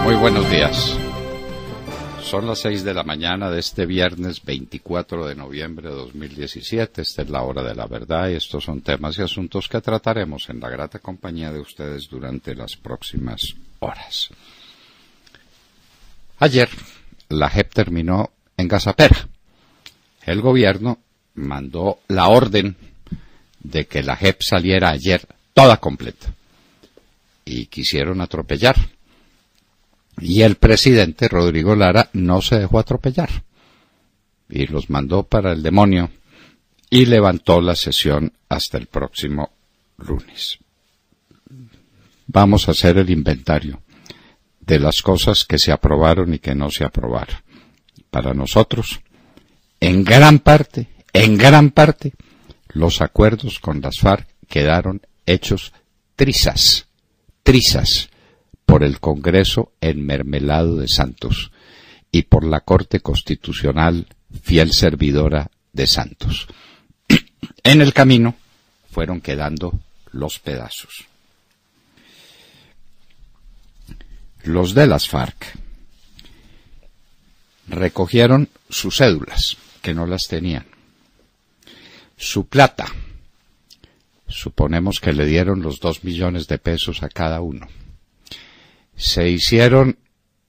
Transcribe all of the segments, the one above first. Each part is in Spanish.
Muy buenos días. Son las 6 de la mañana de este viernes 24 de noviembre de 2017. Esta es la hora de la verdad y estos son temas y asuntos que trataremos en la grata compañía de ustedes durante las próximas horas. Ayer, la JEP terminó en Gazapera. El gobierno mandó la orden de que la JEP saliera ayer toda completa. Y quisieron atropellar. Y el presidente Rodrigo Lara no se dejó atropellar. Y los mandó para el demonio y levantó la sesión hasta el próximo lunes. Vamos a hacer el inventario de las cosas que se aprobaron y que no se aprobaron. Para nosotros, en gran parte, los acuerdos con las FARC quedaron hechos trizas por el Congreso enmermelado de Santos y por la Corte Constitucional fiel servidora de Santos. En el camino fueron quedando los pedazos. Los de las FARC recogieron sus cédulas, que no las tenían. Su plata, suponemos que le dieron los 2 millones de pesos a cada uno. Se hicieron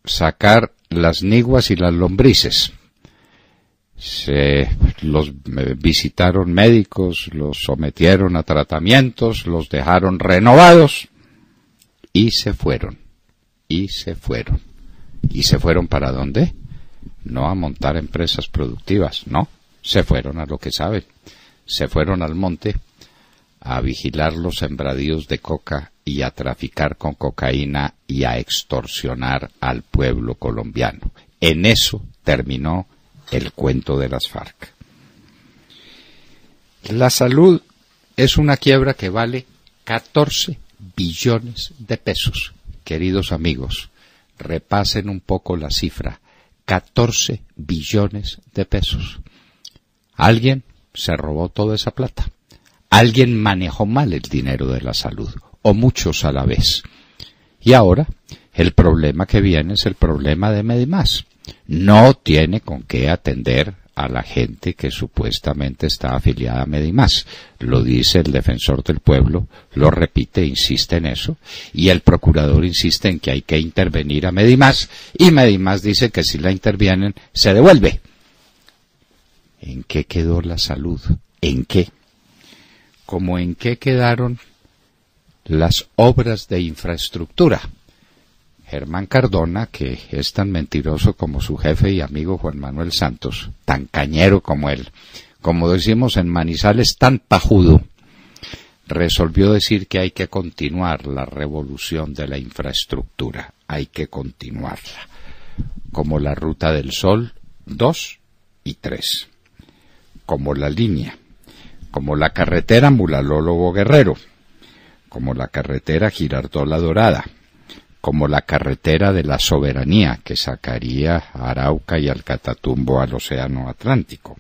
sacar las niguas y las lombrices. Los visitaron médicos, los sometieron a tratamientos, los dejaron renovados y se fueron. ¿Y se fueron para dónde? No a montar empresas productivas, no. Se fueron a lo que saben. Se fueron al monte a vigilar los sembradíos de coca y a traficar con cocaína y a extorsionar al pueblo colombiano. En eso terminó el cuento de las FARC. La salud es una quiebra que vale 14 billones de pesos. Queridos amigos, repasen un poco la cifra. 14 billones de pesos. Alguien se robó toda esa plata. Alguien manejó mal el dinero de la salud, o muchos a la vez. Y ahora, el problema que viene es el problema de Medimás. No tiene con qué atender a la gente que supuestamente está afiliada a Medimás. Lo dice el defensor del pueblo, lo repite, insiste en eso, y el procurador insiste en que hay que intervenir a Medimás, y Medimás dice que si la intervienen, se devuelve. ¿En qué quedó la salud? ¿En qué? ¿Cómo en qué quedaron las obras de infraestructura? Germán Cardona, que es tan mentiroso como su jefe y amigo Juan Manuel Santos, tan cañero como él, como decimos en Manizales, tan pajudo, resolvió decir que hay que continuar la revolución de la infraestructura, hay que continuarla, como la Ruta del Sol 2 y 3, como la línea, como la carretera Mulalólogo Guerrero, como la carretera Girardot-La Dorada, como la carretera de la soberanía que sacaría a Arauca y al Catatumbo al Océano Atlántico,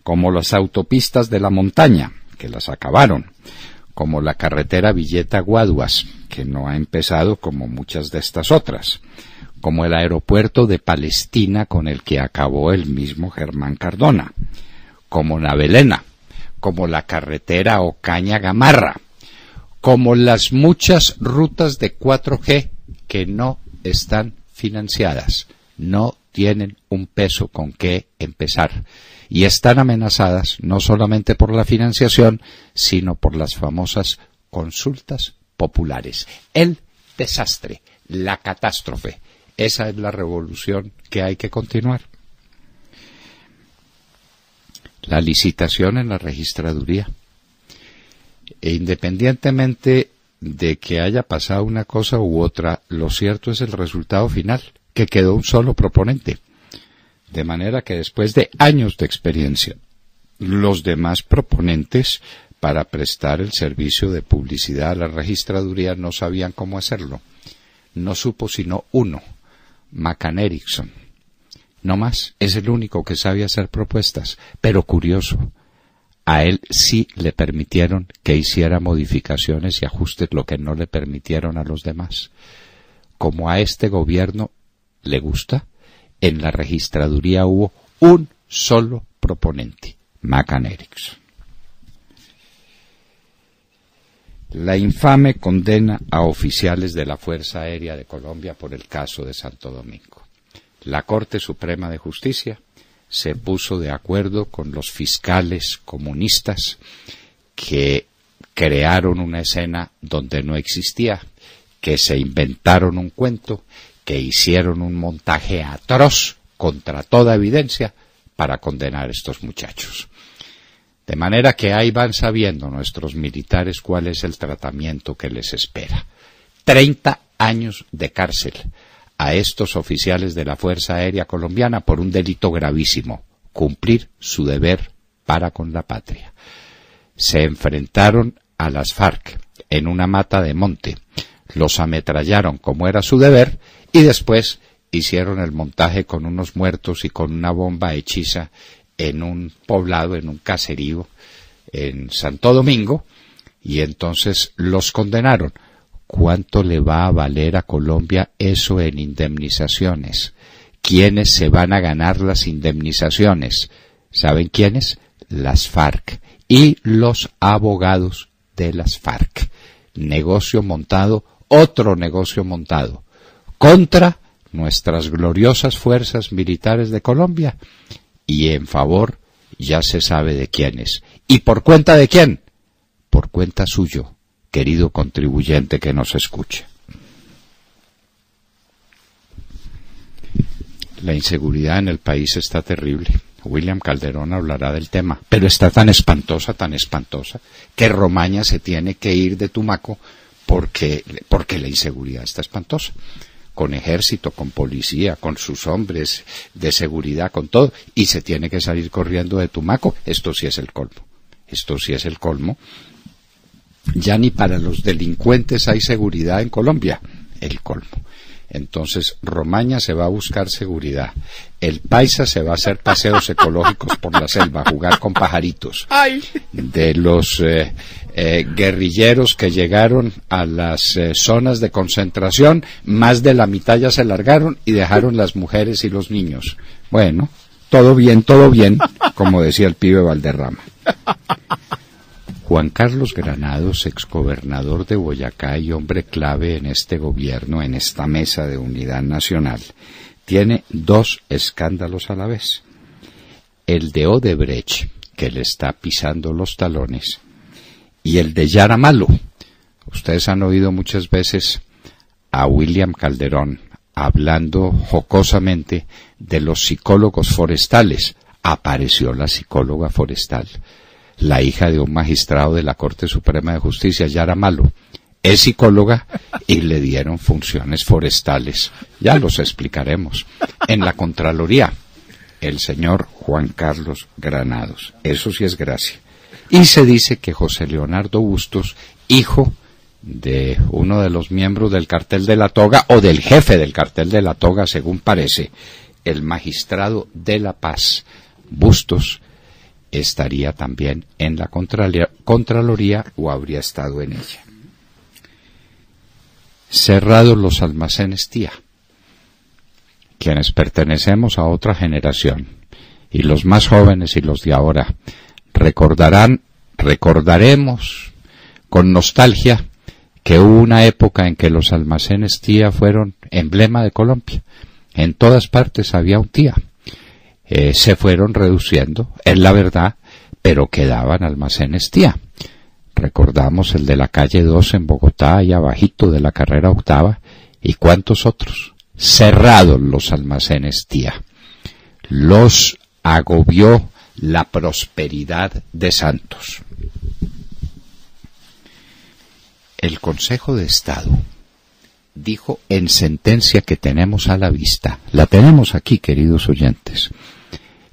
como las autopistas de la montaña, que las acabaron, como la carretera Villeta-Guaduas, que no ha empezado como muchas de estas otras, como el aeropuerto de Palestina con el que acabó el mismo Germán Cardona, como Navelena, como la carretera Ocaña-Gamarra, como las muchas rutas de 4G que no están financiadas, no tienen un peso con qué empezar y están amenazadas no solamente por la financiación, sino por las famosas consultas populares. El desastre, la catástrofe, esa es la revolución que hay que continuar. La licitación en la registraduría. E independientemente de que haya pasado una cosa u otra, lo cierto es el resultado final, que quedó un solo proponente. De manera que después de años de experiencia, los demás proponentes para prestar el servicio de publicidad a la registraduría no sabían cómo hacerlo. No supo sino uno, McCann Erickson. No más, es el único que sabe hacer propuestas, pero curioso, a él sí le permitieron que hiciera modificaciones y ajustes, lo que no le permitieron a los demás. como a este gobierno le gusta, en la registraduría hubo un solo proponente, Macan Erickson. La infame condena a oficiales de la Fuerza Aérea de Colombia por el caso de Santo Domingo. La Corte Suprema de Justicia se puso de acuerdo con los fiscales comunistas que crearon una escena donde no existía, que se inventaron un cuento, que hicieron un montaje atroz contra toda evidencia para condenar a estos muchachos. De manera que ahí van sabiendo nuestros militares cuál es el tratamiento que les espera. 30 años de cárcel a estos oficiales de la Fuerza Aérea Colombiana por un delito gravísimo, cumplir su deber para con la patria. Se enfrentaron a las FARC en una mata de monte, los ametrallaron como era su deber y después hicieron el montaje con unos muertos y con una bomba hechiza en un poblado, en un caserío en Santo Domingo, y entonces los condenaron. ¿Cuánto le va a valer a Colombia eso en indemnizaciones? ¿Quiénes se van a ganar las indemnizaciones? ¿Saben quiénes? Las FARC y los abogados de las FARC. Negocio montado, otro negocio montado, contra nuestras gloriosas fuerzas militares de Colombia y en favor, ya se sabe de quiénes. ¿Y por cuenta de quién? Por cuenta suyo, querido contribuyente que nos escuche. La inseguridad en el país está terrible. William Calderón hablará del tema, pero está tan espantosa, que Romaña se tiene que ir de Tumaco porque la inseguridad está espantosa. Con ejército, con policía, con sus hombres de seguridad, con todo, y se tiene que salir corriendo de Tumaco. Esto sí es el colmo. Ya ni para los delincuentes hay seguridad en Colombia, el colmo. Entonces Romaña se va a buscar seguridad, el paisa se va a hacer paseos ecológicos por la selva, a jugar con pajaritos. De los guerrilleros que llegaron a las zonas de concentración, más de la mitad ya se largaron y dejaron las mujeres y los niños. Bueno, todo bien, como decía el pibe Valderrama. Juan Carlos Granados, exgobernador de Boyacá y hombre clave en este gobierno, en esta mesa de unidad nacional, tiene dos escándalos a la vez. El de Odebrecht, que le está pisando los talones, y el de Yaramalo. Ustedes han oído muchas veces a William Calderón hablando jocosamente de los psicólogos forestales. Apareció la psicóloga forestal, la hija de un magistrado de la Corte Suprema de Justicia, Yaramalo. Es psicóloga y le dieron funciones forestales. Ya los explicaremos. En la Contraloría, el señor Juan Carlos Granados. Eso sí es gracia. Y se dice que José Leonardo Bustos, hijo de uno de los miembros del Cartel de la Toga, o del jefe del Cartel de la Toga, según parece, el magistrado de la Paz, Bustos, estaría también en la Contraloría o habría estado en ella. Cerrados los almacenes Tía, quienes pertenecemos a otra generación, y los más jóvenes y los de ahora, recordaremos con nostalgia que hubo una época en que los almacenes Tía fueron emblema de Colombia. En todas partes había un Tía. Se fueron reduciendo, es la verdad, pero quedaban almacenes Tía. Recordamos el de la calle 2 en Bogotá, allá abajito de la carrera octava, y cuántos otros. Cerrados los almacenes Tía. Los agobió la prosperidad de Santos. El Consejo de Estado dijo en sentencia que tenemos a la vista, la tenemos aquí, queridos oyentes,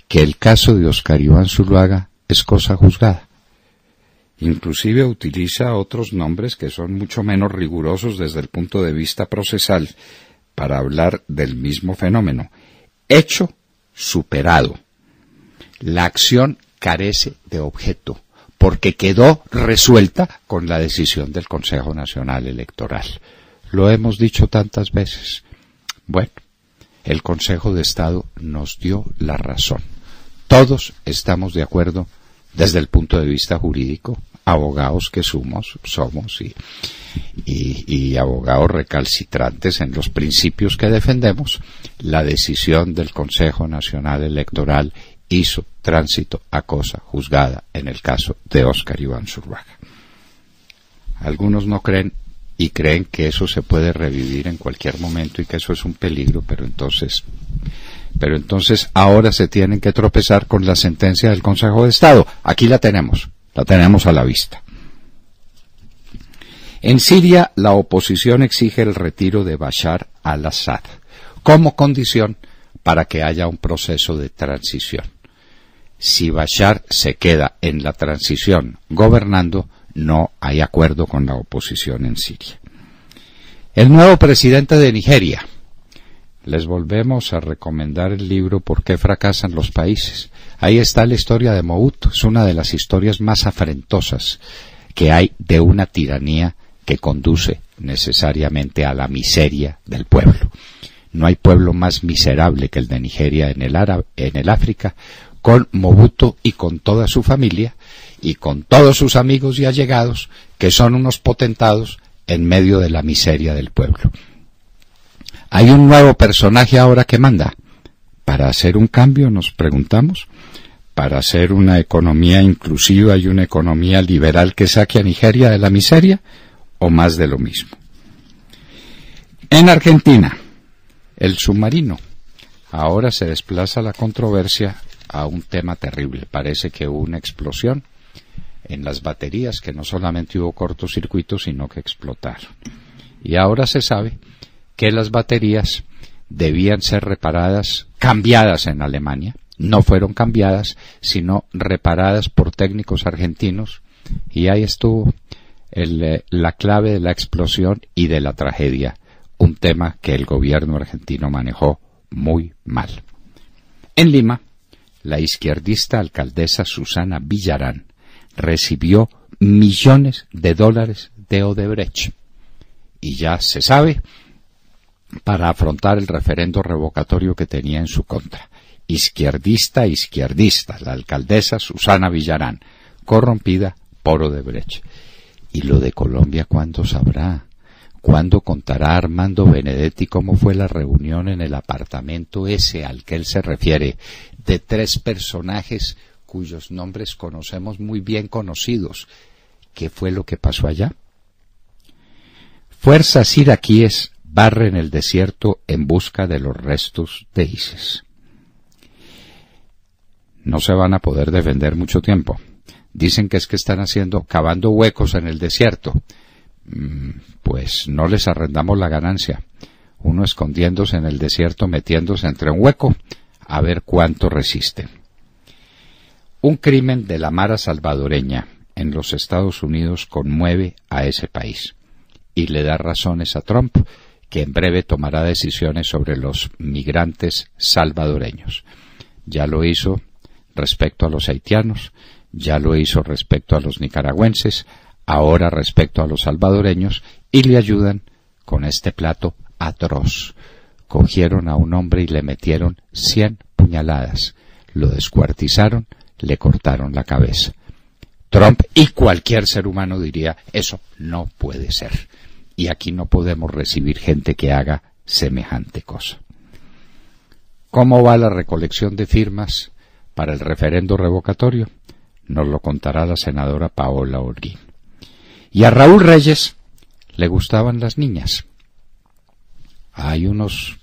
que el caso de Oscar Iván Zuluaga es cosa juzgada. Inclusive utiliza otros nombres que son mucho menos rigurosos desde el punto de vista procesal para hablar del mismo fenómeno. Hecho superado. La acción carece de objeto, porque quedó resuelta con la decisión del Consejo Nacional Electoral. Lo hemos dicho tantas veces. Bueno, el Consejo de Estado nos dio la razón. Todos estamos de acuerdo desde el punto de vista jurídico, abogados que somos y abogados recalcitrantes en los principios que defendemos. La decisión del Consejo Nacional Electoral hizo tránsito a cosa juzgada en el caso de Óscar Iván Zuluaga. Algunos no creen y creen que eso se puede revivir en cualquier momento y que eso es un peligro, pero entonces ahora se tienen que tropezar con la sentencia del Consejo de Estado. Aquí la tenemos a la vista. En Siria, la oposición exige el retiro de Bashar al-Assad como condición para que haya un proceso de transición. Si Bashar se queda en la transición gobernando, no hay acuerdo con la oposición en Siria. El nuevo presidente de Nigeria. Les volvemos a recomendar el libro ¿Por qué fracasan los países? Ahí está la historia de Mobutu. Es una de las historias más afrentosas que hay de una tiranía que conduce necesariamente a la miseria del pueblo. No hay pueblo más miserable que el de Nigeria en el África, con Mobutu y con toda su familia y con todos sus amigos y allegados, que son unos potentados en medio de la miseria del pueblo. Hay un nuevo personaje ahora que manda. Para hacer un cambio, nos preguntamos, para hacer una economía inclusiva y una economía liberal que saque a Nigeria de la miseria, o más de lo mismo. En Argentina, el submarino. Ahora se desplaza la controversia a un tema terrible. Parece que hubo una explosión en las baterías, que no solamente hubo cortocircuito, sino que explotaron. Y ahora se sabe que las baterías debían ser reparadas, cambiadas en Alemania. No fueron cambiadas, sino reparadas por técnicos argentinos. Y ahí estuvo la clave de la explosión y de la tragedia. Un tema que el gobierno argentino manejó muy mal. En Lima, la izquierdista alcaldesa Susana Villarán recibió millones de dólares de Odebrecht. Y ya se sabe, para afrontar el referendo revocatorio que tenía en su contra. Izquierdista, la alcaldesa Susana Villarán, corrompida por Odebrecht. ¿Y lo de Colombia cuándo sabrá? ¿Cuándo contará Armando Benedetti cómo fue la reunión en el apartamento ese al que él se refiere, de 3 personajes cuyos nombres conocemos muy bien conocidos? ¿Qué fue lo que pasó allá? Fuerzas iraquíes barren el desierto en busca de los restos de ISIS. No se van a poder defender mucho tiempo. Dicen que es que están cavando huecos en el desierto. Pues no les arrendamos la ganancia. Uno escondiéndose en el desierto, metiéndose entre un hueco, a ver cuánto resiste. Un crimen de la Mara salvadoreña en los Estados Unidos conmueve a ese país y le da razones a Trump, que en breve tomará decisiones sobre los migrantes salvadoreños. Ya lo hizo respecto a los haitianos, ya lo hizo respecto a los nicaragüenses, ahora respecto a los salvadoreños, y le ayudan con este plato atroz. Cogieron a un hombre y le metieron 100 puñaladas, lo descuartizaron, le cortaron la cabeza. Trump y cualquier ser humano diría, eso no puede ser. Y aquí no podemos recibir gente que haga semejante cosa. ¿Cómo va la recolección de firmas para el referendo revocatorio? Nos lo contará la senadora Paola Holguín. Y a Raúl Reyes le gustaban las niñas. Hay unas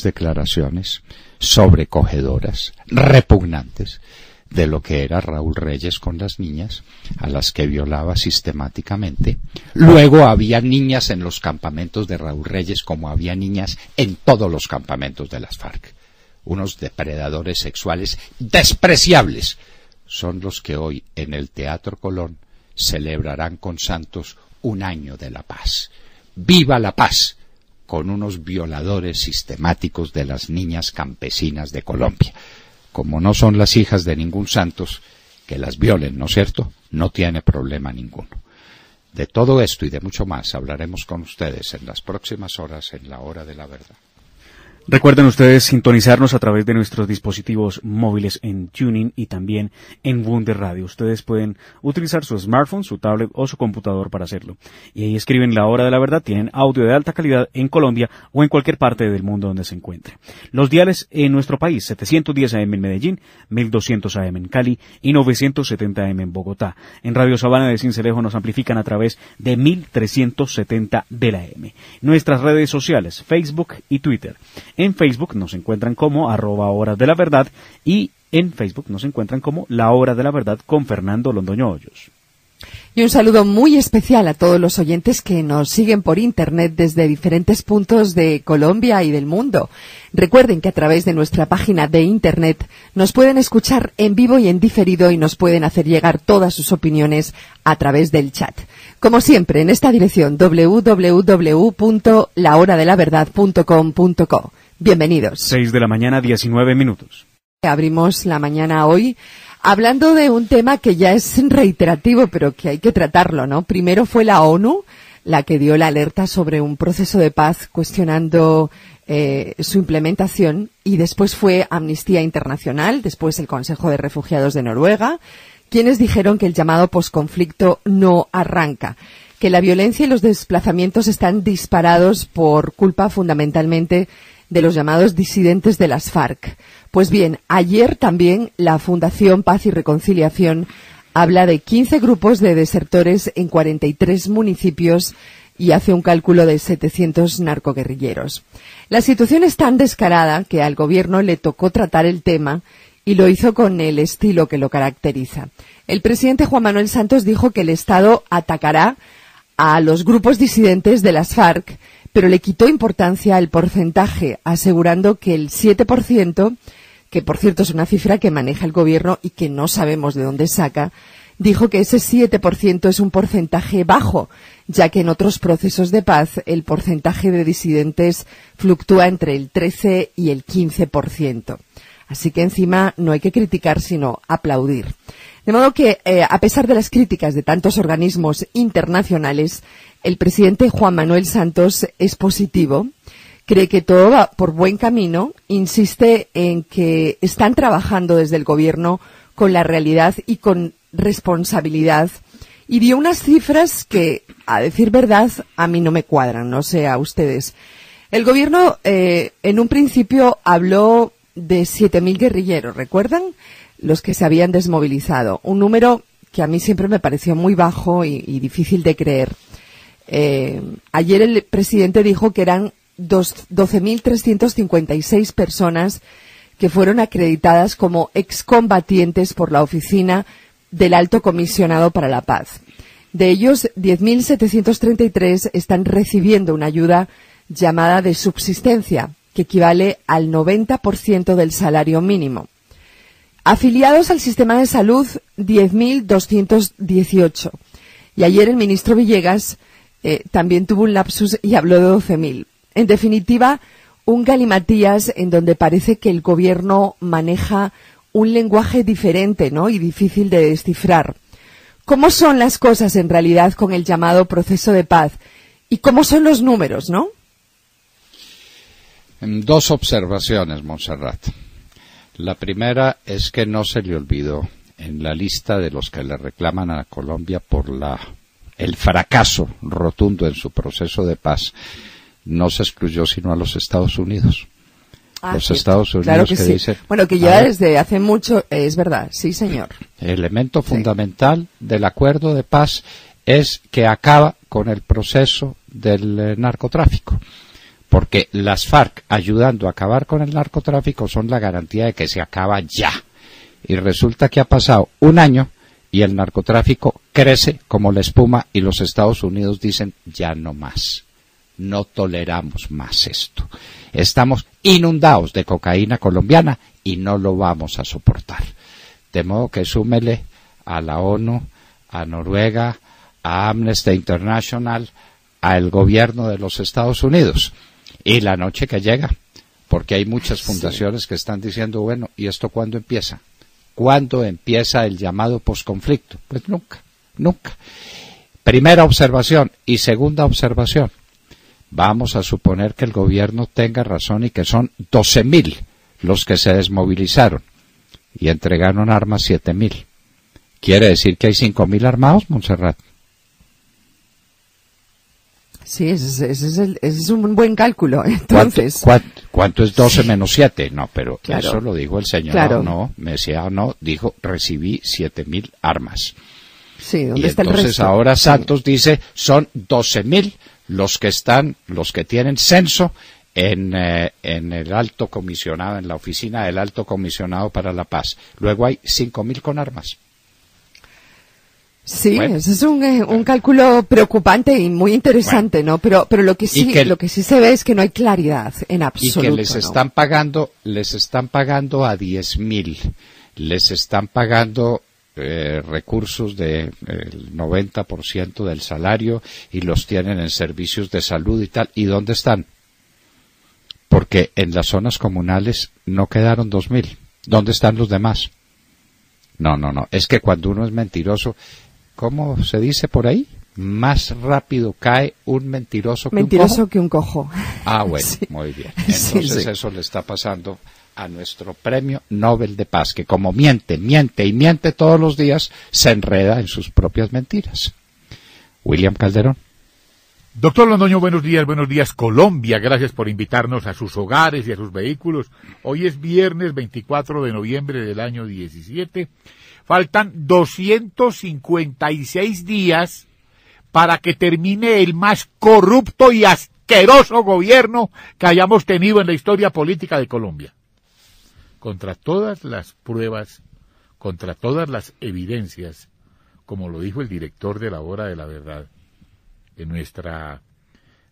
declaraciones sobrecogedoras, repugnantes, de lo que era Raúl Reyes con las niñas, a las que violaba sistemáticamente. Luego había niñas en los campamentos de Raúl Reyes, como había niñas en todos los campamentos de las FARC. Unos depredadores sexuales despreciables son los que hoy en el Teatro Colón celebrarán con Santos un año de la paz. ¡Viva la paz! Con unos violadores sistemáticos de las niñas campesinas de Colombia. Como no son las hijas de ningún Santos, que las violen, ¿no es cierto? No tiene problema ninguno. De todo esto y de mucho más hablaremos con ustedes en las próximas horas en La Hora de la Verdad. Recuerden ustedes sintonizarnos a través de nuestros dispositivos móviles en TuneIn y también en Wunder Radio. Ustedes pueden utilizar su smartphone, su tablet o su computador para hacerlo. Y ahí escriben La Hora de la Verdad, tienen audio de alta calidad en Colombia o en cualquier parte del mundo donde se encuentre. Los diales en nuestro país, 710 AM en Medellín, 1200 AM en Cali y 970 AM en Bogotá. En Radio Sabana de Sincelejo nos amplifican a través de 1370 de la AM. Nuestras redes sociales, Facebook y Twitter. En Facebook nos encuentran como @Hora de la Verdad y en Facebook nos encuentran como La Hora de la Verdad con Fernando Londoño Hoyos. Y un saludo muy especial a todos los oyentes que nos siguen por Internet desde diferentes puntos de Colombia y del mundo. Recuerden que a través de nuestra página de Internet nos pueden escuchar en vivo y en diferido y nos pueden hacer llegar todas sus opiniones a través del chat. Como siempre, en esta dirección www.lahoradelaverdad.com.co. Bienvenidos. 6 de la mañana, 19 minutos. Abrimos la mañana hoy hablando de un tema que ya es reiterativo, pero que hay que tratarlo, ¿no? Primero fue la ONU la que dio la alerta sobre un proceso de paz cuestionando su implementación, y después fue Amnistía Internacional, después el Consejo de Refugiados de Noruega, quienes dijeron que el llamado posconflicto no arranca, que la violencia y los desplazamientos están disparados por culpa fundamentalmente de los llamados disidentes de las FARC. Pues bien, ayer también la Fundación Paz y Reconciliación habla de 15 grupos de desertores en 43 municipios y hace un cálculo de 700 narcoguerrilleros. La situación es tan descarada que al gobierno le tocó tratar el tema y lo hizo con el estilo que lo caracteriza. El presidente Juan Manuel Santos dijo que el Estado atacará a los grupos disidentes de las FARC, pero le quitó importancia al porcentaje, asegurando que el 7%, que por cierto es una cifra que maneja el gobierno y que no sabemos de dónde saca, dijo que ese 7% es un porcentaje bajo, ya que en otros procesos de paz el porcentaje de disidentes fluctúa entre el 13 y el 15%. Así que encima no hay que criticar, sino aplaudir. De modo que, a pesar de las críticas de tantos organismos internacionales, el presidente Juan Manuel Santos es positivo, cree que todo va por buen camino, insiste en que están trabajando desde el gobierno con la realidad y con responsabilidad, y dio unas cifras que, a decir verdad, a mí no me cuadran, no sé a ustedes. El gobierno en un principio habló de 7.000 guerrilleros, ¿recuerdan? Los que se habían desmovilizado, un número que a mí siempre me pareció muy bajo y difícil de creer. Ayer el presidente dijo que eran 12.356 personas que fueron acreditadas como excombatientes por la Oficina del Alto Comisionado para la Paz. De ellos, 10.733 están recibiendo una ayuda llamada de subsistencia, que equivale al 90% del salario mínimo. Afiliados al sistema de salud, 10.218. Y ayer el ministro Villegas también tuvo un lapsus y habló de 12.000. En definitiva, un galimatías en donde parece que el gobierno maneja un lenguaje diferente, ¿no?, y difícil de descifrar. ¿Cómo son las cosas en realidad con el llamado proceso de paz? ¿Y cómo son los números, no? Dos observaciones, Montserrat. La primera es que no se le olvidó en la lista de los que le reclaman a Colombia por el fracaso rotundo en su proceso de paz, no se excluyó sino a los Estados Unidos. Los Estados Unidos, claro que sí. dicen, bueno, que ya desde hace mucho, es verdad, sí señor. El elemento fundamental del acuerdo de paz es que acaba con el proceso del narcotráfico, porque las FARC ayudando a acabar con el narcotráfico son la garantía de que se acaba ya. Y resulta que ha pasado un año y el narcotráfico crece como la espuma y los Estados Unidos dicen ya no más. No toleramos más esto. Estamos inundados de cocaína colombiana y no lo vamos a soportar. De modo que súmele a la ONU, a Noruega, a Amnesty International, al gobierno de los Estados Unidos. Y la noche que llega, porque hay muchas fundaciones que están diciendo, bueno, ¿y esto cuándo empieza? ¿Cuándo empieza el llamado posconflicto? Pues nunca, nunca. Primera observación. Y segunda observación. Vamos a suponer que el gobierno tenga razón y que son 12.000 los que se desmovilizaron y entregaron armas 7.000. ¿Quiere decir que hay 5.000 armados, Montserrat? Sí, ese es un buen cálculo. Entonces, ¿Cuánto es 12 menos 7? No, pero claro, eso lo dijo el señor. Claro. No, me decía, no, dijo, recibí 7.000 armas. Sí, ¿dónde Y está entonces el resto? ahora Santos dice, son 12.000 los que tienen censo en el alto comisionado, en la oficina del alto comisionado para la paz. Luego hay 5.000 con armas. Sí, Bueno. ese es un cálculo preocupante y muy interesante, ¿no? Pero lo que sí se ve es que no hay claridad en absoluto. Y que les ¿no? están pagando a 10.000. Les están pagando recursos del 90% del salario y los tienen en servicios de salud y tal. ¿Y dónde están? Porque en las zonas comunales no quedaron 2.000. ¿Dónde están los demás? No. Es que cuando uno es mentiroso, ¿cómo se dice por ahí? Más rápido cae un mentiroso que un cojo. Ah, bueno, Sí. muy bien. Entonces Sí. eso le está pasando a nuestro premio Nobel de Paz, que como miente todos los días, se enreda en sus propias mentiras. William Calderón. Doctor Londoño, buenos días Colombia, gracias por invitarnos a sus hogares y a sus vehículos. Hoy es viernes 24 de noviembre del año 17. Faltan 256 días para que termine el más corrupto y asqueroso gobierno que hayamos tenido en la historia política de Colombia. Contra todas las pruebas, contra todas las evidencias, como lo dijo el director de la Hora de la Verdad, en nuestra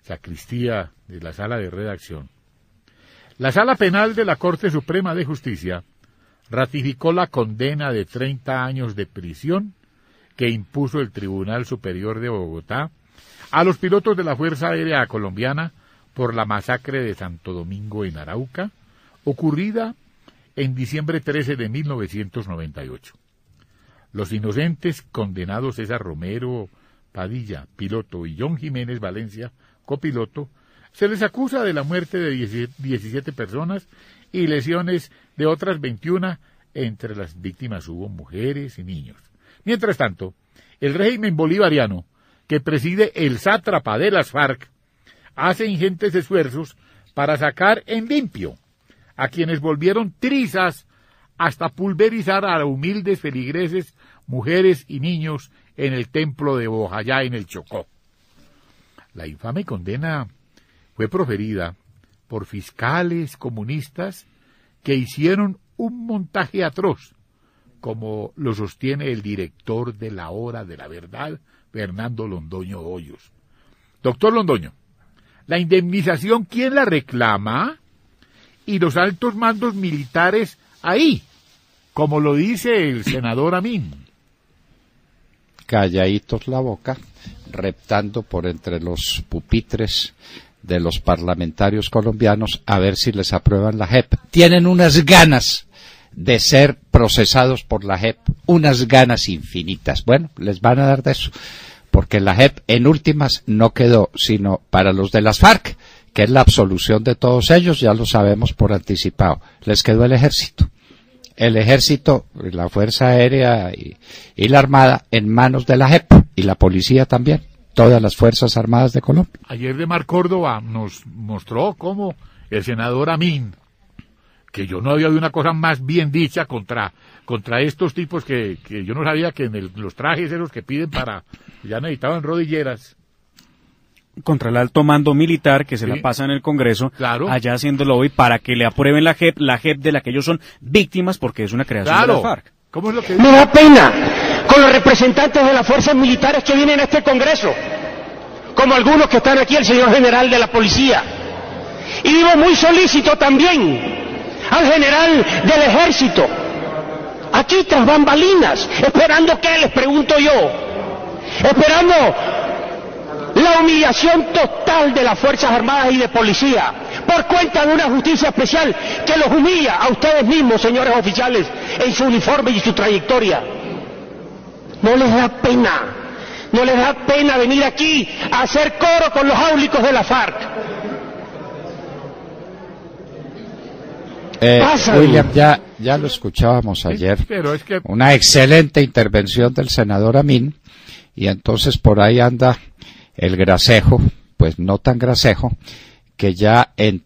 sacristía de la sala de redacción, la Sala Penal de la Corte Suprema de Justicia ratificó la condena de 30 años de prisión que impuso el Tribunal Superior de Bogotá a los pilotos de la Fuerza Aérea Colombiana por la masacre de Santo Domingo en Arauca, ocurrida en diciembre 13 de 1998. Los inocentes condenados César Romero Padilla, piloto, y John Jiménez Valencia, copiloto, se les acusa de la muerte de 17 personas y lesiones de otras 21, entre las víctimas hubo mujeres y niños. Mientras tanto, el régimen bolivariano, que preside el sátrapa de las FARC, hace ingentes esfuerzos para sacar en limpio a quienes volvieron trizas hasta pulverizar a humildes feligreses, mujeres y niños en el templo de Bojayá, en el Chocó. La infame condena fue proferida por fiscales comunistas que hicieron un montaje atroz, como lo sostiene el director de la Hora de la Verdad, Fernando Londoño Hoyos. Doctor Londoño, ¿la indemnización quién la reclama? Y los altos mandos militares ahí, como lo dice el senador Amin. Calladitos la boca, reptando por entre los pupitres de los parlamentarios colombianos a ver si les aprueban la JEP. Tienen unas ganas de ser procesados por la JEP, unas ganas infinitas. Bueno, les van a dar de eso, porque la JEP en últimas no quedó sino para los de las FARC, que es la absolución de todos ellos, ya lo sabemos por anticipado. Les quedó el ejército. El ejército, la Fuerza Aérea y la Armada en manos de la JEP, y la policía también, todas las Fuerzas Armadas de Colombia. Ayer Demar Córdoba nos mostró cómo el senador Amin, que yo no había oído una cosa más bien dicha contra estos tipos que yo no sabía que en los trajes esos que piden para, ya necesitaban rodilleras. Contra el alto mando militar que se la pasa en el Congreso, claro, allá haciéndolo hoy para que le aprueben la JEP de la que ellos son víctimas porque es una creación de la FARC. ¿Cómo es lo que me da pena con los representantes de las fuerzas militares que vienen a este Congreso, como algunos que están aquí, el señor general de la policía, y vivo muy solícito también al general del ejército, aquí tras bambalinas, esperando qué, les pregunto yo, esperando la humillación total de las Fuerzas Armadas y de Policía, por cuenta de una justicia especial que los humilla a ustedes mismos, señores oficiales, en su uniforme y su trayectoria. ¿No les da pena No les da pena venir aquí a hacer coro con los áulicos de la FARC. William, ya lo escuchábamos ayer. Pero es que... Una excelente intervención del senador Amin, y entonces por ahí anda el gracejo, pues no tan gracejo, que ya en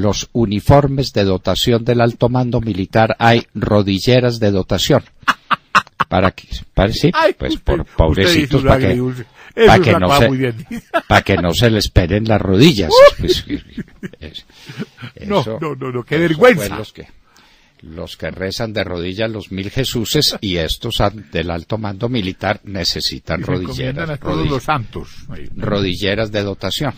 los uniformes de dotación del alto mando militar hay rodilleras de dotación. Para sí, pues por pobrecitos, para que no se les peguen las rodillas. Pues, no, qué vergüenza. Los que rezan de rodillas los 1000 Jesuses, y estos del alto mando militar necesitan rodilleras. A todos los santos. Rodilleras de dotación.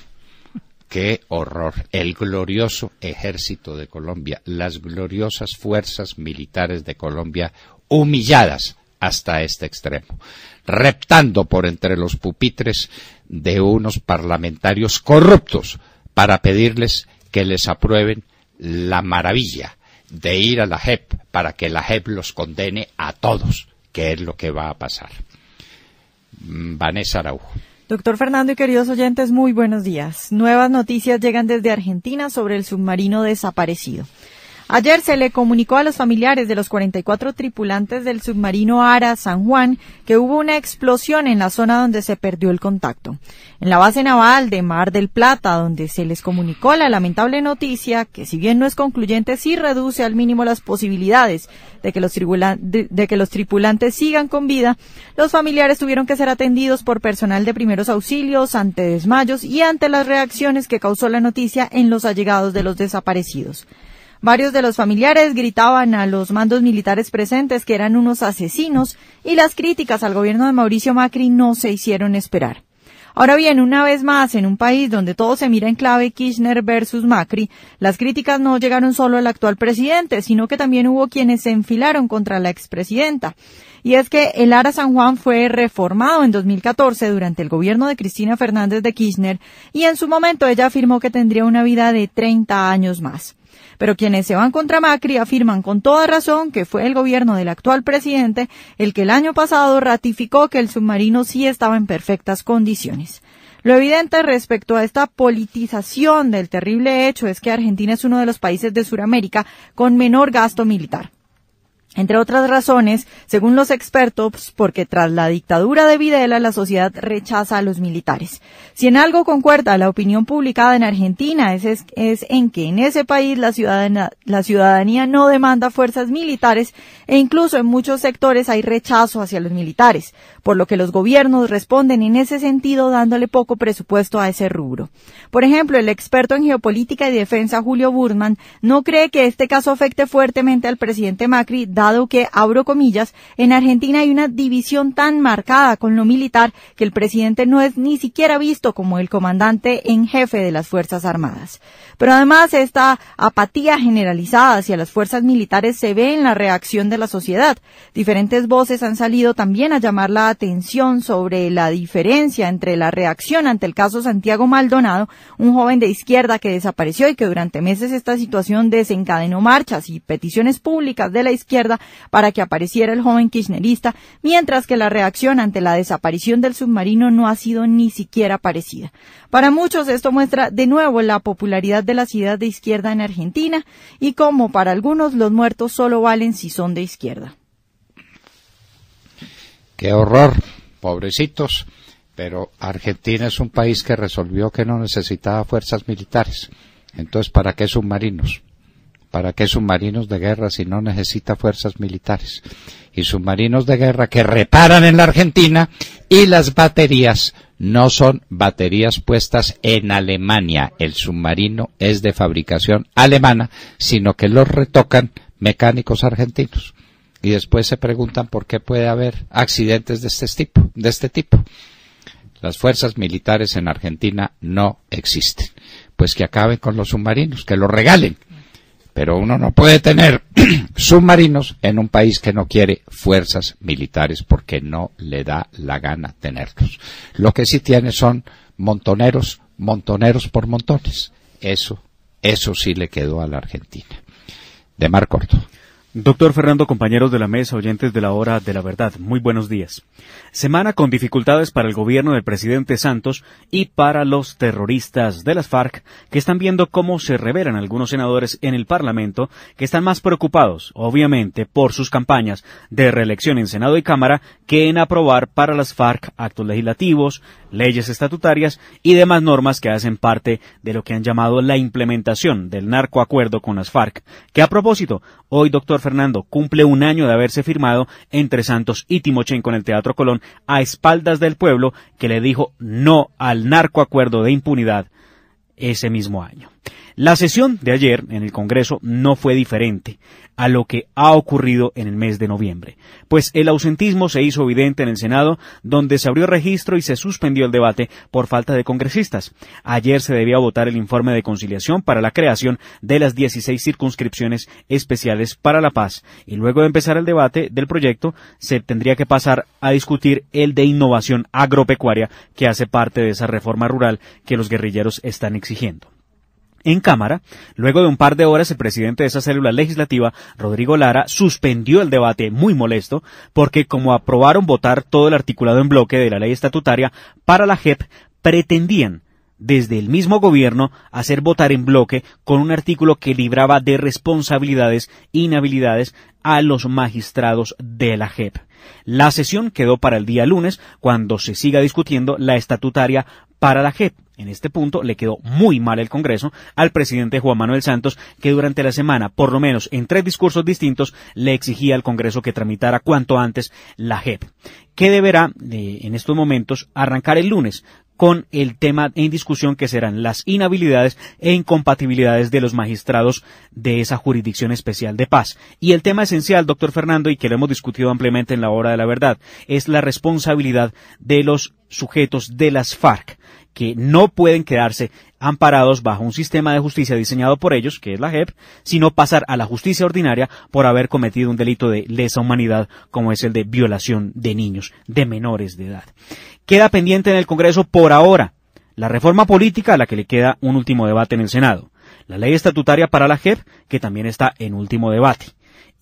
Qué horror. El glorioso ejército de Colombia, las gloriosas fuerzas militares de Colombia, humilladas hasta este extremo, reptando por entre los pupitres de unos parlamentarios corruptos para pedirles que les aprueben la maravilla de ir a la JEP para que la JEP los condene a todos, que es lo que va a pasar. Vanessa Araujo. Doctor Fernando y queridos oyentes, muy buenos días. Nuevas noticias llegan desde Argentina sobre el submarino desaparecido. Ayer se le comunicó a los familiares de los 44 tripulantes del submarino Ara San Juan que hubo una explosión en la zona donde se perdió el contacto. En la base naval de Mar del Plata, donde se les comunicó la lamentable noticia, que si bien no es concluyente, sí reduce al mínimo las posibilidades de que los tripulantes sigan con vida, los familiares tuvieron que ser atendidos por personal de primeros auxilios ante desmayos y ante las reacciones que causó la noticia en los allegados de los desaparecidos. Varios de los familiares gritaban a los mandos militares presentes que eran unos asesinos, y las críticas al gobierno de Mauricio Macri no se hicieron esperar. Ahora bien, una vez más, en un país donde todo se mira en clave Kirchner versus Macri, las críticas no llegaron solo al actual presidente, sino que también hubo quienes se enfilaron contra la expresidenta. Y es que el Ara San Juan fue reformado en 2014 durante el gobierno de Cristina Fernández de Kirchner, y en su momento ella afirmó que tendría una vida de 30 años más. Pero quienes se van contra Macri afirman con toda razón que fue el gobierno del actual presidente el que el año pasado ratificó que el submarino sí estaba en perfectas condiciones. Lo evidente respecto a esta politización del terrible hecho es que Argentina es uno de los países de Sudamérica con menor gasto militar. Entre otras razones, según los expertos, porque tras la dictadura de Videla la sociedad rechaza a los militares. Si en algo concuerda la opinión publicada en Argentina es en que en ese país la ciudadanía no demanda fuerzas militares, e incluso en muchos sectores hay rechazo hacia los militares, por lo que los gobiernos responden en ese sentido dándole poco presupuesto a ese rubro. Por ejemplo, el experto en geopolítica y defensa Julio Burman no cree que este caso afecte fuertemente al presidente Macri, dado que, abro comillas, en Argentina hay una división tan marcada con lo militar que el presidente no es ni siquiera visto como el comandante en jefe de las Fuerzas Armadas. Pero además esta apatía generalizada hacia las fuerzas militares se ve en la reacción de la sociedad. Diferentes voces han salido también a llamar la atención sobre la diferencia entre la reacción ante el caso Santiago Maldonado, un joven de izquierda que desapareció y que durante meses esta situación desencadenó marchas y peticiones públicas de la izquierda para que apareciera el joven kirchnerista, mientras que la reacción ante la desaparición del submarino no ha sido ni siquiera parecida. Para muchos esto muestra de nuevo la popularidad de las ideas de izquierda en Argentina y cómo para algunos los muertos solo valen si son de izquierda. ¡Qué horror! Pobrecitos. Pero Argentina es un país que resolvió que no necesitaba fuerzas militares. Entonces, ¿para qué submarinos? ¿Para qué submarinos de guerra si no necesita fuerzas militares? Y submarinos de guerra que reparan en la Argentina, y las baterías no son baterías puestas en Alemania. El submarino es de fabricación alemana, sino que los retocan mecánicos argentinos. Y después se preguntan por qué puede haber accidentes de este tipo. Las fuerzas militares en Argentina no existen. Pues que acaben con los submarinos, que los regalen. Pero uno no puede tener submarinos en un país que no quiere fuerzas militares porque no le da la gana tenerlos. Lo que sí tiene son montoneros por montones. Eso sí le quedó a la Argentina. De Mar Corto. Doctor Fernando, compañeros de la mesa, oyentes de la Hora de la Verdad, muy buenos días. Semana con dificultades para el gobierno del presidente Santos y para los terroristas de las FARC, que están viendo cómo se revelan algunos senadores en el Parlamento, que están más preocupados, obviamente, por sus campañas de reelección en Senado y Cámara, que en aprobar para las FARC actos legislativos, leyes estatutarias y demás normas que hacen parte de lo que han llamado la implementación del narcoacuerdo con las FARC, que a propósito, hoy, doctor Fernando, cumple un año de haberse firmado entre Santos y Timochenko en el Teatro Colón a espaldas del pueblo que le dijo no al narcoacuerdo de impunidad ese mismo año. La sesión de ayer en el Congreso no fue diferente a lo que ha ocurrido en el mes de noviembre, pues el ausentismo se hizo evidente en el Senado, donde se abrió registro y se suspendió el debate por falta de congresistas. Ayer se debía votar el informe de conciliación para la creación de las 16 circunscripciones especiales para la paz, y luego de empezar el debate del proyecto, se tendría que pasar a discutir el de innovación agropecuaria, que hace parte de esa reforma rural que los guerrilleros están exigiendo. En Cámara, luego de un par de horas, el presidente de esa célula legislativa, Rodrigo Lara, suspendió el debate muy molesto porque, como aprobaron votar todo el articulado en bloque de la ley estatutaria para la JEP, pretendían desde el mismo gobierno hacer votar en bloque con un artículo que libraba de responsabilidades e inhabilidades a los magistrados de la JEP. La sesión quedó para el día lunes, cuando se siga discutiendo la estatutaria para la JEP. En este punto le quedó muy mal el Congreso al presidente Juan Manuel Santos, que durante la semana, por lo menos en 3 discursos distintos, le exigía al Congreso que tramitara cuanto antes la JEP, que deberá, en estos momentos, arrancar el lunes con el tema en discusión, que serán las inhabilidades e incompatibilidades de los magistrados de esa jurisdicción especial de paz. Y el tema esencial, doctor Fernando, y que lo hemos discutido ampliamente en la Hora de la Verdad, es la responsabilidad de los sujetos de las FARC, que no pueden quedarse amparados bajo un sistema de justicia diseñado por ellos, que es la JEP, sino pasar a la justicia ordinaria por haber cometido un delito de lesa humanidad, como es el de violación de niños, de menores de edad. Queda pendiente en el Congreso por ahora la reforma política, a la que le queda un último debate en el Senado, la ley estatutaria para la JEP, que también está en último debate,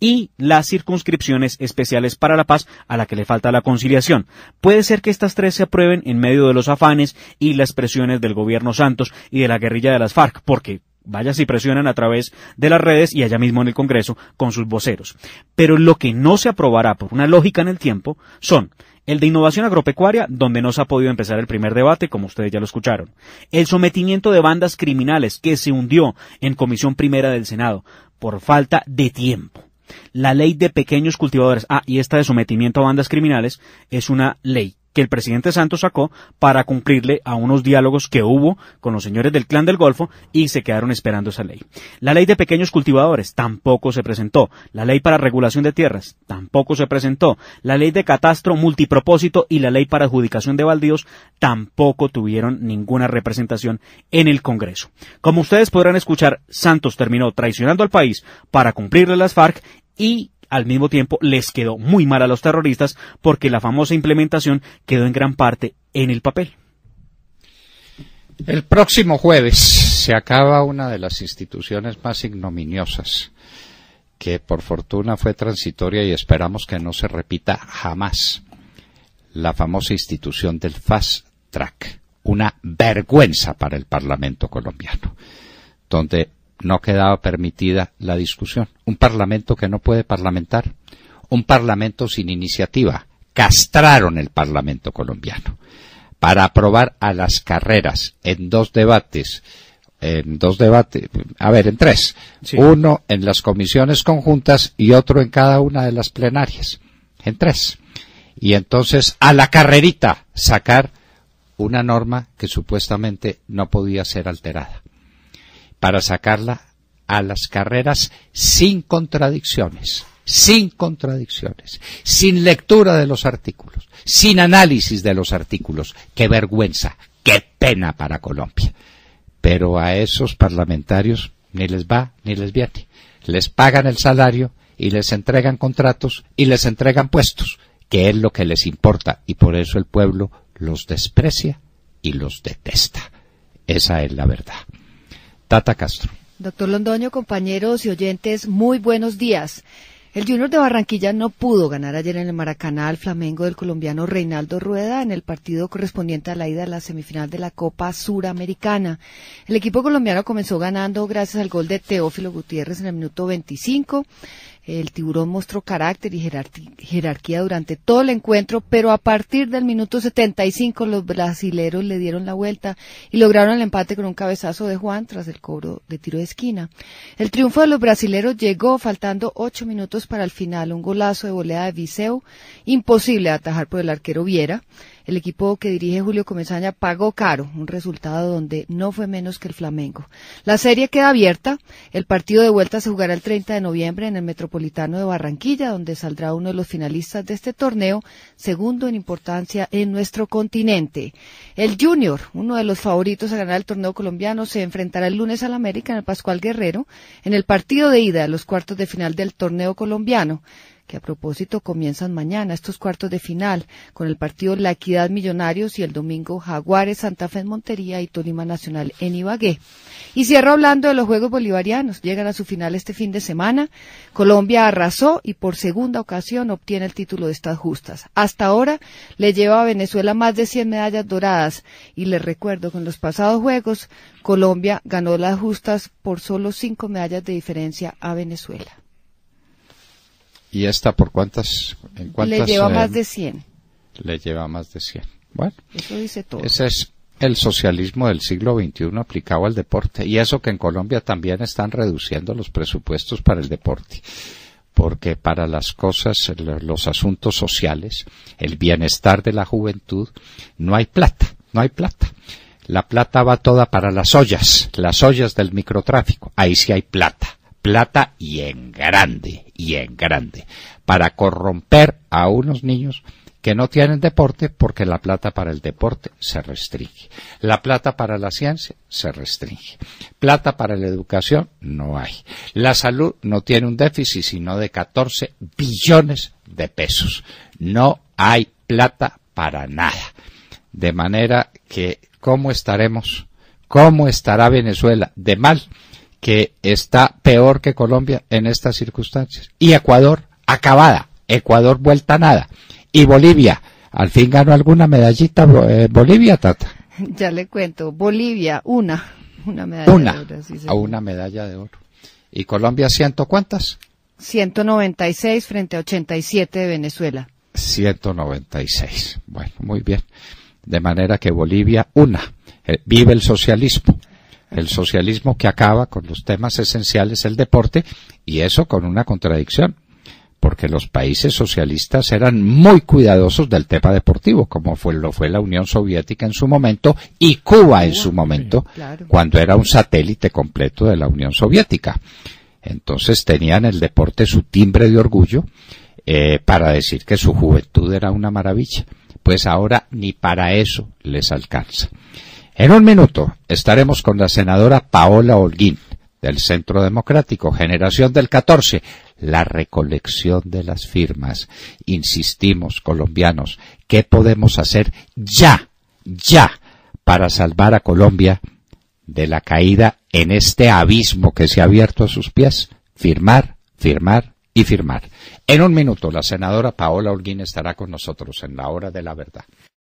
y las circunscripciones especiales para la paz, a la que le falta la conciliación. Puede ser que estas 3 se aprueben en medio de los afanes y las presiones del gobierno Santos y de la guerrilla de las FARC, porque vaya si presionan a través de las redes y allá mismo en el Congreso con sus voceros. Pero lo que no se aprobará por una lógica en el tiempo son el de innovación agropecuaria, donde no se ha podido empezar el primer debate, como ustedes ya lo escucharon, el sometimiento de bandas criminales, que se hundió en Comisión Primera del Senado por falta de tiempo, la ley de pequeños cultivadores, y esta de sometimiento a bandas criminales es una ley que el presidente Santos sacó para cumplirle a unos diálogos que hubo con los señores del Clan del Golfo y se quedaron esperando esa ley. La ley de pequeños cultivadores tampoco se presentó. La ley para regulación de tierras tampoco se presentó. La ley de catastro multipropósito y la ley para adjudicación de baldíos tampoco tuvieron ninguna representación en el Congreso. Como ustedes podrán escuchar, Santos terminó traicionando al país para cumplirle las FARC y al mismo tiempo les quedó muy mal a los terroristas, porque la famosa implementación quedó en gran parte en el papel. El próximo jueves se acaba una de las instituciones más ignominiosas, que por fortuna fue transitoria y esperamos que no se repita jamás. La famosa institución del Fast Track, una vergüenza para el Parlamento colombiano, donde no quedaba permitida la discusión. Un parlamento que no puede parlamentar, un parlamento sin iniciativa. Castraron el Parlamento colombiano para aprobar a las carreras en 3. Sí. Uno en las comisiones conjuntas y otro en cada una de las plenarias. En 3. Y entonces, a la carrerita, sacar una norma que supuestamente no podía ser alterada, para sacarla a las carreras sin contradicciones, sin lectura de los artículos, sin análisis de los artículos. ¡Qué vergüenza! ¡Qué pena para Colombia! Pero a esos parlamentarios ni les va ni les viene. Les pagan el salario y les entregan contratos y les entregan puestos, que es lo que les importa, y por eso el pueblo los desprecia y los detesta. Esa es la verdad. Tata Castro. Doctor Londoño, compañeros y oyentes, muy buenos días. El Junior de Barranquilla no pudo ganar ayer en el Maracaná al Flamengo del colombiano Reinaldo Rueda en el partido correspondiente a la ida de la semifinal de la Copa Suramericana. El equipo colombiano comenzó ganando gracias al gol de Teófilo Gutiérrez en el minuto 25. El Tiburón mostró carácter y jerarquía durante todo el encuentro, pero a partir del minuto 75 los brasileros le dieron la vuelta y lograron el empate con un cabezazo de Juan tras el cobro de tiro de esquina. El triunfo de los brasileros llegó faltando 8 minutos para el final, un golazo de volea de Viseu, imposible de atajar por el arquero Viera. El equipo que dirige Julio Comesaña pagó caro, un resultado donde no fue menos que el Flamengo. La serie queda abierta, el partido de vuelta se jugará el 30 de noviembre en el Metropolitano de Barranquilla, donde saldrá uno de los finalistas de este torneo, segundo en importancia en nuestro continente. El Junior, uno de los favoritos a ganar el torneo colombiano, se enfrentará el lunes al América en el Pascual Guerrero, en el partido de ida de los cuartos de final del torneo colombiano, que a propósito comienzan mañana estos cuartos de final, con el partido La Equidad Millonarios y el domingo Jaguares Santa Fe en Montería y Tolima Nacional en Ibagué. Y cierro hablando de los Juegos Bolivarianos, llegan a su final este fin de semana, Colombia arrasó y por segunda ocasión obtiene el título de estas justas. Hasta ahora le lleva a Venezuela más de 100 medallas doradas y les recuerdo que en los pasados Juegos Colombia ganó las justas por solo 5 medallas de diferencia a Venezuela. ¿Y esta por cuántas? ¿En cuántas? Le lleva más de 100. Le lleva más de 100. Bueno, eso dice todo. Ese es el socialismo del siglo XXI aplicado al deporte. Y eso que en Colombia también están reduciendo los presupuestos para el deporte. Porque para las cosas, los asuntos sociales, el bienestar de la juventud, no hay plata, no hay plata. La plata va toda para las ollas del microtráfico. Ahí sí hay plata. Plata y en grande, para corromper a unos niños que no tienen deporte porque la plata para el deporte se restringe. La plata para la ciencia se restringe. Plata para la educación no hay. La salud no tiene un déficit sino de 14 billones de pesos. No hay plata para nada. De manera que, ¿cómo estará Venezuela de mal? Que está peor que Colombia en estas circunstancias. Y Ecuador, acabada. Ecuador vuelta a nada. Y Bolivia, al fin ganó alguna medallita Bolivia, Tata. Ya le cuento. Bolivia, una medalla de oro. Sí, una medalla de oro. ¿Y Colombia cuántas? 196 frente a 87 de Venezuela. 196. Bueno, muy bien. De manera que Bolivia, vive el socialismo. El socialismo que acaba con los temas esenciales, el deporte, y eso con una contradicción, porque los países socialistas eran muy cuidadosos del tema deportivo, como lo fue la Unión Soviética en su momento y Cuba en su momento, claro, cuando era un satélite completo de la Unión Soviética. Entonces tenían el deporte su timbre de orgullo para decir que su juventud era una maravilla. Pues ahora ni para eso les alcanza. En un minuto estaremos con la senadora Paola Holguín, del Centro Democrático, Generación del 14, la recolección de las firmas. Insistimos, colombianos, ¿qué podemos hacer ya, para salvar a Colombia de la caída en este abismo que se ha abierto a sus pies? Firmar y firmar. En un minuto, la senadora Paola Holguín estará con nosotros en la Hora de la Verdad.